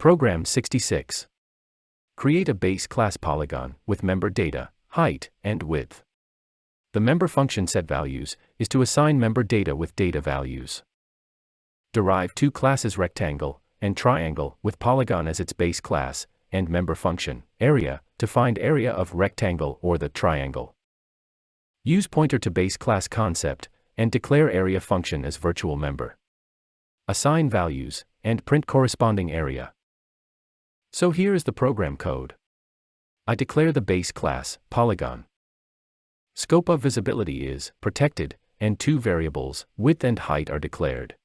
Program 66. Create a base class polygon with member data, height, and width. The member function setValues is to assign member data with data values. Derive two classes rectangle and triangle with polygon as its base class, and member function, area, to find area of rectangle or the triangle. Use pointer to base class concept, and declare area function as virtual member. Assign values, and print corresponding area. So here is the program code. I declare the base class, polygon. Scope of visibility is protected, and two variables, width and height, are declared.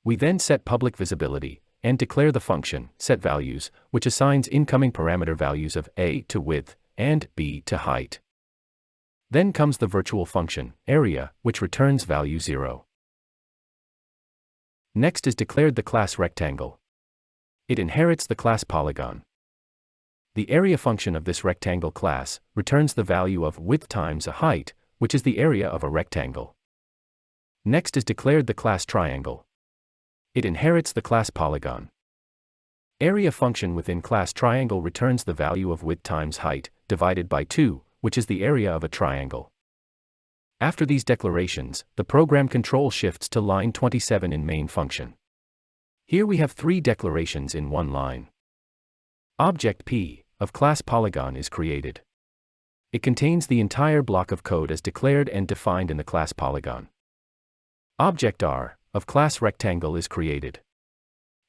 We then set public visibility, and declare the function, setValues, which assigns incoming parameter values of a to width, and b to height. Then comes the virtual function, area, which returns value 0. Next is declared the class rectangle. It inherits the class polygon. The area function of this rectangle class returns the value of width times a height, which is the area of a rectangle. Next is declared the class triangle. It inherits the class polygon. Area function within class triangle returns the value of width times height, divided by 2, which is the area of a triangle. After these declarations, the program control shifts to line 27 in main function. Here we have 3 declarations in one line. Object P of class polygon is created. It contains the entire block of code as declared and defined in the class polygon. Object R of class rectangle is created.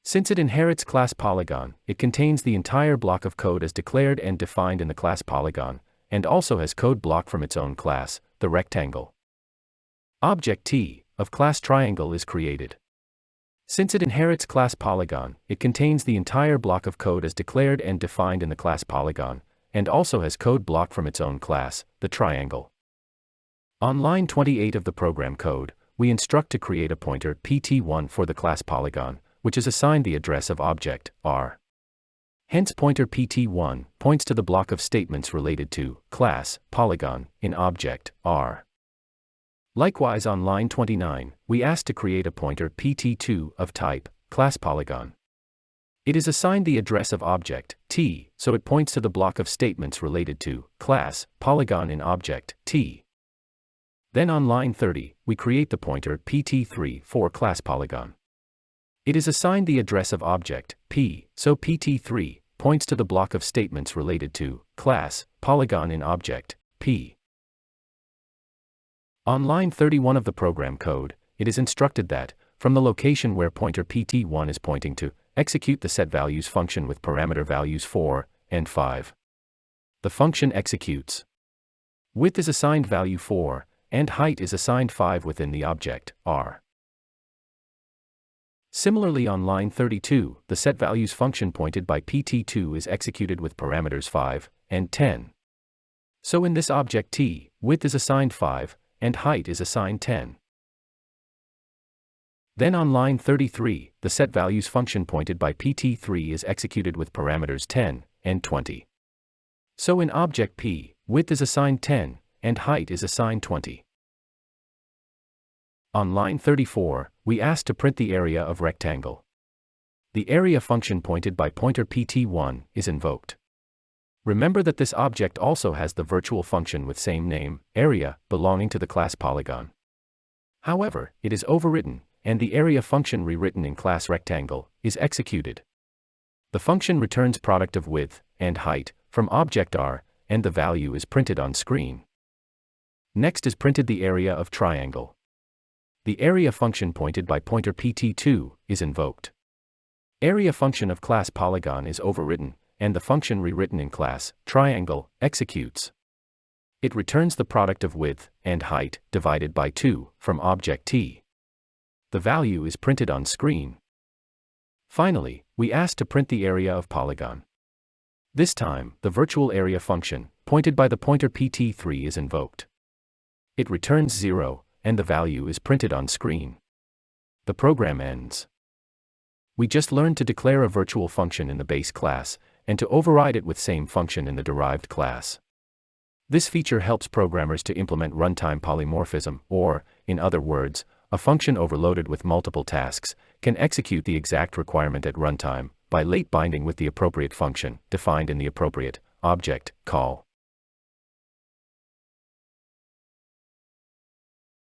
Since it inherits class polygon, it contains the entire block of code as declared and defined in the class polygon, and also has code block from its own class, the rectangle. Object T of class triangle is created. Since it inherits class polygon, it contains the entire block of code as declared and defined in the class polygon, and also has code block from its own class, the triangle. On line 28 of the program code, we instruct to create a pointer pt1 for the class polygon, which is assigned the address of object R. Hence pointer pt1 points to the block of statements related to class polygon in object R. Likewise on line 29, we ask to create a pointer pt2 of type class polygon. It is assigned the address of object T, so it points to the block of statements related to class polygon in object T. Then on line 30, we create the pointer pt3 for class polygon. It is assigned the address of object P, so pt3 points to the block of statements related to class polygon in object P. On line 31 of the program code, it is instructed that, from the location where pointer pt1 is pointing to, execute the setValues function with parameter values 4 and 5. The function executes. Width is assigned value 4, and height is assigned 5 within the object R. Similarly on line 32, the setValues function pointed by pt2 is executed with parameters 5 and 10. So in this object T, width is assigned 5, and height is assigned 10. Then on line 33, the setValues function pointed by pt3 is executed with parameters 10 and 20. So in object P, width is assigned 10, and height is assigned 20. On line 34, we ask to print the area of rectangle. The area function pointed by pointer pt1 is invoked. Remember that this object also has the virtual function with same name, area, belonging to the class polygon. However, it is overwritten, and the area function rewritten in class rectangle is executed. The function returns product of width and height from object R, and the value is printed on screen. Next is printed the area of triangle. The area function pointed by pointer pt2 is invoked. Area function of class polygon is overwritten, and the function rewritten in class triangle executes. It returns the product of width and height divided by 2 from object T. The value is printed on screen. Finally, we ask to print the area of polygon. This time, the virtual area function, pointed by the pointer pt3 is invoked. It returns 0, and the value is printed on screen. The program ends. We just learned to declare a virtual function in the base class, and to override it with same function in the derived class. This feature helps programmers to implement runtime polymorphism, or, in other words, a function overloaded with multiple tasks can execute the exact requirement at runtime, by late binding with the appropriate function defined in the appropriate object call.